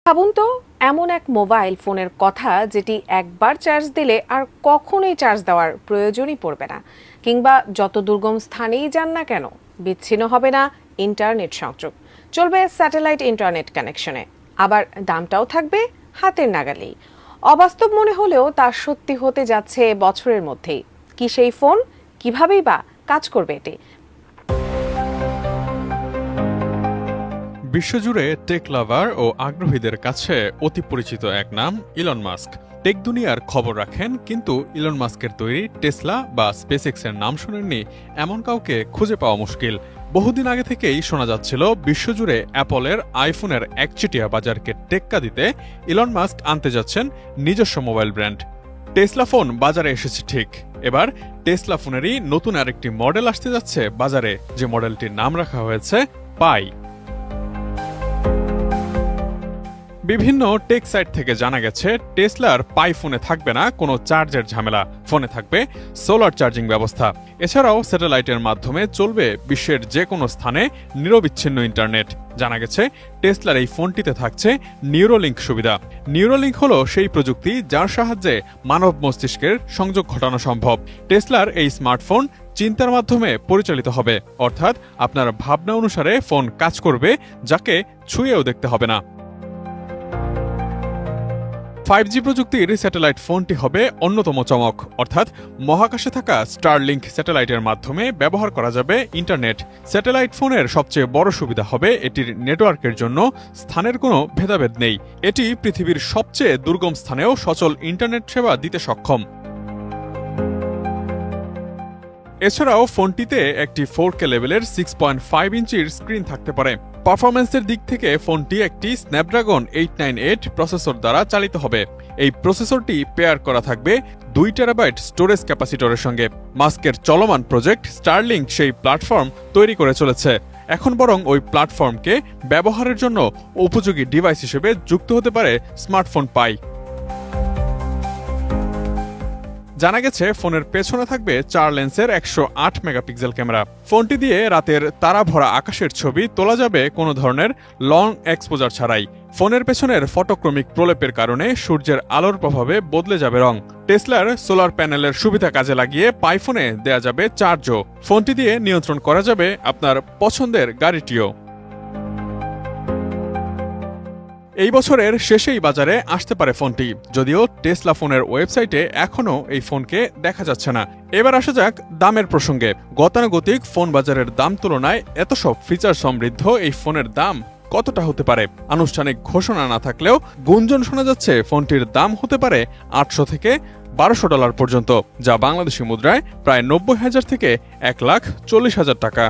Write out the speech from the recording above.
ভাবুন তো, এমন এক মোবাইল ফোনের কথা যেটি একবার চার্জ দিলে আর কখনোই চার্জ দেওয়ার প্রয়োজনই পড়বে না, কিংবা যত দুর্গম স্থানেই যান না কেন বিচ্ছিন্ন হবে না ইন্টারনেট সংযোগ, চলবে স্যাটেলাইট ইন্টারনেট কানেকশনে, আবার দামটাও থাকবে হাতের নাগালেই। অবাস্তব মনে হলেও তা সত্যি হতে যাচ্ছে বছরের মধ্যেই। কি সেই ফোন, কিভাবেই বা কাজ করবে এটি? বিশ্বজুড়ে টেক লাভার ও আগ্রহীদের কাছে অতি পরিচিত এক নাম ইলন মাস্ক। টেক দুনিয়ার খবর রাখেন, কিন্তু ইলন মাস্কের তৈরি টেসলা বা স্পেসএক্সের নাম শুনেননি এমন কাউকে খুঁজে পাওয়া মুশকিল। বহুদিন আগে থেকেই শোনা যাচ্ছিল বিশ্বজুড়ে অ্যাপলের আইফোনের একচেটিয়া বাজারকে টেক্কা দিতে ইলন মাস্ক আনতে যাচ্ছেন নিজস্ব মোবাইল ব্র্যান্ড। টেসলা ফোন বাজারে এসেছে ঠিক, এবার টেসলা ফোনেরই নতুন আরেকটি মডেল আসতে যাচ্ছে বাজারে, যে মডেলটির নাম রাখা হয়েছে পাই। বিভিন্ন টেক সাইট থেকে জানা গেছে টেসলার পাই ফোনে থাকবে না কোনো চার্জের ঝামেলা, ফোনে থাকবে সোলার চার্জিং ব্যবস্থা। এছাড়াও স্যাটেলাইটের মাধ্যমে চলবে বিশ্বের যে কোনো স্থানে নিরবিচ্ছিন্ন ইন্টারনেট। জানা গেছে টেসলার এই ফোনটিতে থাকছে নিউরোলিঙ্ক সুবিধা। নিউরোলিঙ্ক হলো সেই প্রযুক্তি যার সাহায্যে মানব মস্তিষ্কের সংযোগ ঘটানো সম্ভব। টেসলার এই স্মার্টফোন চিন্তার মাধ্যমে পরিচালিত হবে, অর্থাৎ আপনার ভাবনা অনুসারে ফোন কাজ করবে, যাকে ছুঁয়েও দেখতে হবে না। 5G প্রযুক্তির স্যাটেলাইট ফোনটি হবে অন্যতম চমক, অর্থাৎ মহাকাশে থাকা স্টারলিংক স্যাটেলাইটের মাধ্যমে ব্যবহার করা যাবে ইন্টারনেট। স্যাটেলাইট ফোনের সবচেয়ে বড় সুবিধা হবে এটির নেটওয়ার্কের জন্য স্থানের কোনো ভেদাভেদ নেই। এটি পৃথিবীর সবচেয়ে দুর্গম স্থানেও সচল ইন্টারনেট সেবা দিতে সক্ষম। এছাড়াও ফোনটিতে একটি 4K লেভেলের 6.5 ইঞ্চির স্ক্রিন থাকতে পারে। পারফরম্যান্সের দিক থেকে ফোনটি একটি স্ন্যাপড্রাগন 898 প্রসেসর দ্বারা চালিত হবে। এই প্রসেসরটি পেয়ার করা থাকবে 2 টেরাবাইট স্টোরেজ ক্যাপাসিটরের সঙ্গে। মাস্কের চলমান প্রজেক্ট স্টারলিংক সেই প্ল্যাটফর্ম তৈরি করে চলেছে। এখন বরং ওই প্ল্যাটফর্মকে ব্যবহারের জন্য উপযোগী ডিভাইস হিসেবে যুক্ত হতে পারে স্মার্টফোন পাই। জানা গেছে ফোনের পেছনে থাকবে 4 লেন্সের 108 মেগাপিক্সেল ক্যামেরা। ফোনটি দিয়ে রাতের তারা ভরা আকাশের ছবি তোলা যাবে কোনো ধরনের লং এক্সপোজার ছাড়াই। ফোনের পেছনের ফটোক্রমিক প্রলেপের কারণে সূর্যের আলোর প্রভাবে বদলে যাবে রং। টেসলার সোলার প্যানেলের সুবিধা কাজে লাগিয়ে পাই ফোনে দেয়া যাবে চার্জও। ফোনটি দিয়ে নিয়ন্ত্রণ করা যাবে আপনার পছন্দের গাড়িটিও। এই বছরের শেষেই বাজারে আসতে পারে ফোনটি, যদিও টেসলা ফোনের ওয়েবসাইটে এখনও এই ফোনকে দেখা যাচ্ছে না। এবার আসা যাক দামের প্রসঙ্গে। গতানুগতিক ফোন বাজারের দাম তুলনায় এত সব ফিচার সমৃদ্ধ এই ফোনের দাম কতটা হতে পারে? আনুষ্ঠানিক ঘোষণা না থাকলেও গুঞ্জন শোনা যাচ্ছে ফোনটির দাম হতে পারে $800 থেকে $1200 পর্যন্ত, যা বাংলাদেশি মুদ্রায় প্রায় 90,000 থেকে 1,40,000 টাকা।